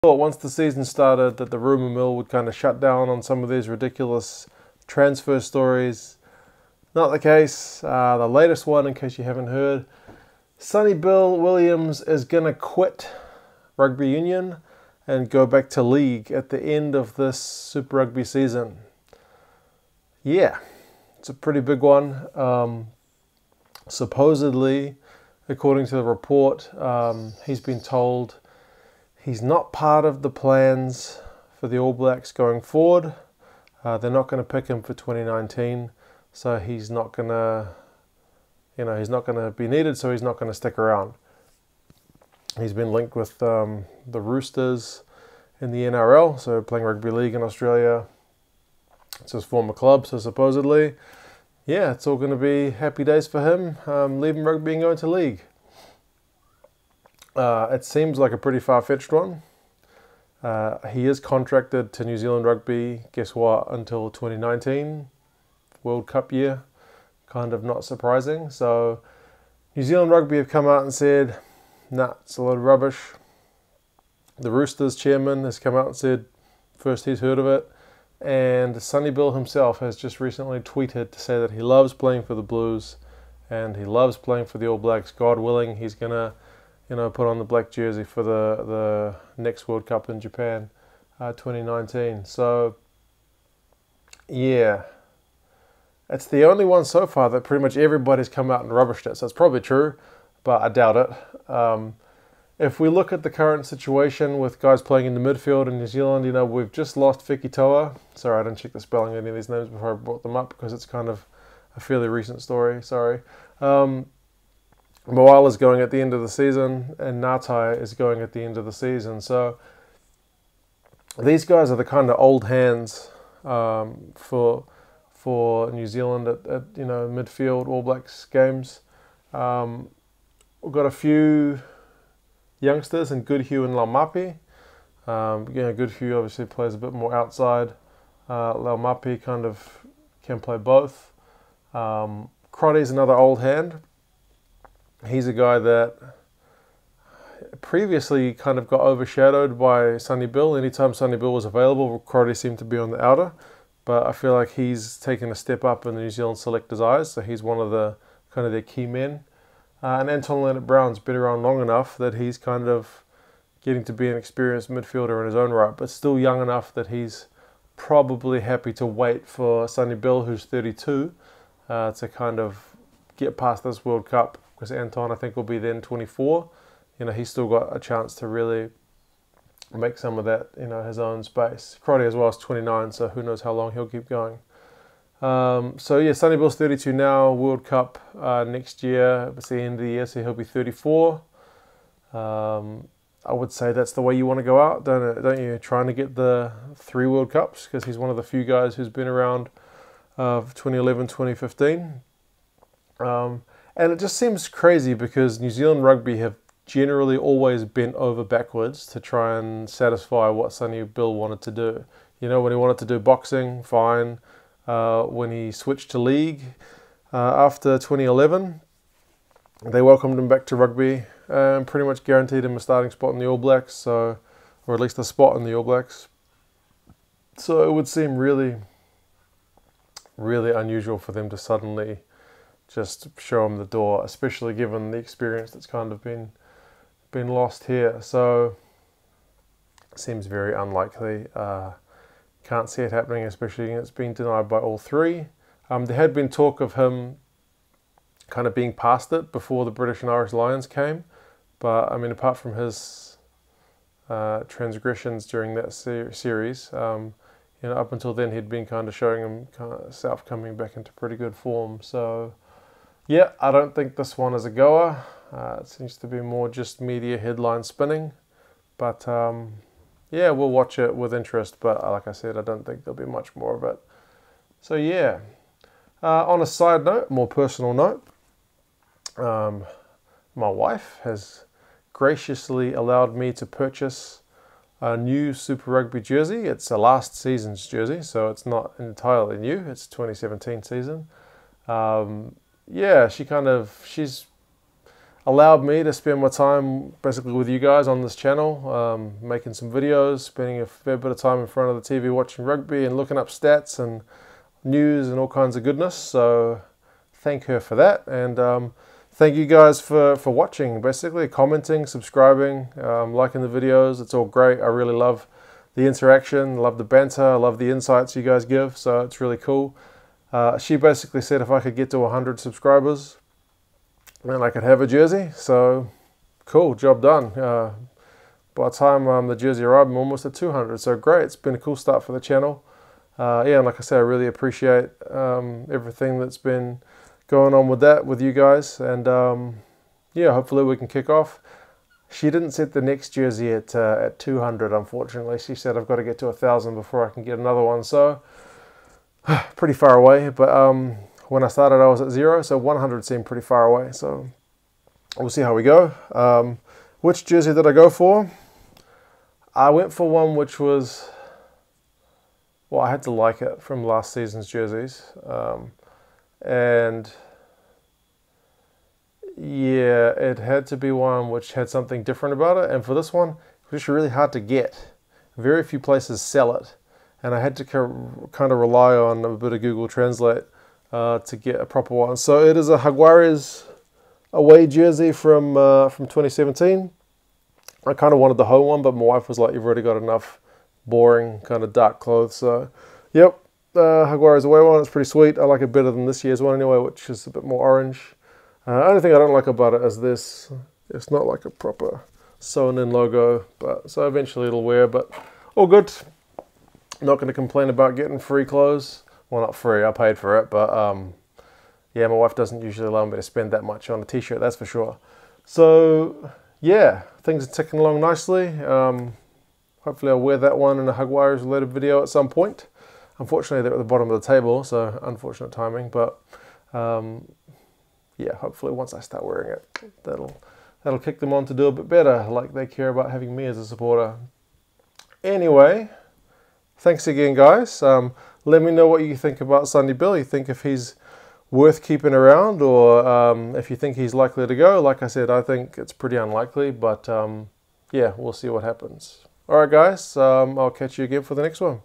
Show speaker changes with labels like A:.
A: thought once the season started that the rumour mill would kind of shut down on some of these ridiculous transfer stories. Not the case. The latest one, in case you haven't heard, Sonny Bill Williams is going to quit rugby union and go back to league at the end of this Super Rugby season. Yeah, it's a pretty big one. Supposedly, according to the report, he's been told he's not part of the plans for the All Blacks going forward. They're not going to pick him for 2019, so he's not going to, he's not going to be needed, so he's not going to stick around. He's been linked with the Roosters in the NRL, so playing rugby league in Australia. It's his former club, so supposedly, yeah, it's all going to be happy days for him, leaving rugby and going to league. It seems like a pretty far-fetched one. He is contracted to New Zealand Rugby, guess what, until 2019, World Cup year. Kind of not surprising. So New Zealand Rugby have come out and said, nah, it's a lot of rubbish. The Roosters chairman has come out and said, first he's heard of it. And Sonny Bill himself has just recently tweeted to say that he loves playing for the Blues and he loves playing for the All Blacks. God willing, he's going to put on the black jersey for the next World Cup in Japan, 2019. So, yeah, it's the only one so far that pretty much everybody's come out and rubbished it. So it's probably true, but I doubt it. If we look at the current situation with guys playing in the midfield in New Zealand, we've just lost Fikitoa. Sorry, I didn't check the spelling of any of these names before I brought them up because it's kind of a fairly recent story. Sorry. Moala is going at the end of the season, and Ngatai is going at the end of the season. So these guys are the kind of old hands for New Zealand at midfield All Blacks games. We've got a few youngsters in Goodhue and Laumapi. Goodhue obviously plays a bit more outside. Laumapi kind of can play both. Crotty's another old hand. He's a guy that previously kind of got overshadowed by Sonny Bill. Anytime Sonny Bill was available, Crotty seemed to be on the outer. But I feel like he's taken a step up in the New Zealand selectors' eyes, so he's one of the kind of their key men. And Anton Leonard-Brown's been around long enough that he's kind of getting to be an experienced midfielder in his own right, but still young enough that he's probably happy to wait for Sonny Bill, who's 32, to kind of get past this World Cup, because Anton, I think, will be then 24. He's still got a chance to really make some of that, his own space. Crotty as well is 29, so who knows how long he'll keep going. Sonny Bill's 32 now, World Cup next year, it's the end of the year, so he'll be 34. I would say that's the way you want to go out, don't you? Trying to get the 3 World Cups, because he's one of the few guys who's been around 2011, 2015. And it just seems crazy because New Zealand Rugby have generally always bent over backwards to try and satisfy what Sonny Bill wanted to do. When he wanted to do boxing, fine. When he switched to league after 2011, they welcomed him back to rugby and pretty much guaranteed him a starting spot in the All Blacks, or at least a spot in the All Blacks. So it would seem really, really unusual for them to suddenly just show him the door, especially given the experience that's kind of been lost here. So it seems very unlikely. Can't see it happening, especially it's been denied by all 3. There had been talk of him kind of being past it before the British and Irish Lions came, but I mean, apart from his transgressions during that series, up until then he'd been kind of showing himself coming back into pretty good form. So yeah, I don't think this one is a goer. It seems to be more just media headline spinning, but yeah, we'll watch it with interest, but like I said, I don't think there'll be much more of it. So yeah, on a side note, more personal note, my wife has graciously allowed me to purchase a new Super Rugby jersey. It's a last season's jersey, so it's not entirely new. It's 2017 season. Yeah, she's allowed me to spend my time basically with you guys on this channel, making some videos, spending a fair bit of time in front of the TV watching rugby and looking up stats and news and all kinds of goodness. So thank her for that, and thank you guys for watching, basically commenting, subscribing, liking the videos. It's all great. I really love the interaction, love the banter, I love the insights you guys give, so it's really cool. She basically said if I could get to 100 subscribers, then I could have a jersey. So cool, job done. By the time the jersey arrived, I'm almost at 200. So great, it's been a cool start for the channel. Yeah, and like I said, I really appreciate everything that's been going on with that with you guys. And yeah, hopefully we can kick off. She didn't set the next jersey at 200, unfortunately. She said I've got to get to 1,000 before I can get another one. So pretty far away, but when I started I was at 0, so 100 seemed pretty far away, so we'll see how we go. Which jersey did I go for? I went for one which was, well, I had to like it from last season's jerseys, and yeah, it had to be one which had something different about it, and for this one, it was really hard to get. Very few places sell it, and I had to kind of rely on a bit of Google Translate to get a proper one. So it is a Jaguares away jersey from 2017. I kind of wanted the home one, but my wife was like, "You've already got enough boring kind of dark clothes." So, yep, Jaguares away one. It's pretty sweet. I like it better than this year's one anyway, which is a bit more orange. Only thing I don't like about it is this. It's not like a proper sewn-in logo, but so eventually it'll wear. But all good. Not going to complain about getting free clothes. Well, not free, I paid for it, but yeah, my wife doesn't usually allow me to spend that much on a t-shirt, that's for sure. So yeah, things are ticking along nicely. Hopefully I'll wear that one in a Jaguares related video at some point. Unfortunately they're at the bottom of the table, so unfortunate timing, but yeah, hopefully once I start wearing it, that'll kick them on to do a bit better, like they care about having me as a supporter. Anyway, thanks again, guys. Let me know what you think about Sonny Bill. You think if he's worth keeping around, or if you think he's likely to go. Like I said, I think it's pretty unlikely, but yeah, we'll see what happens. All right, guys, I'll catch you again for the next one.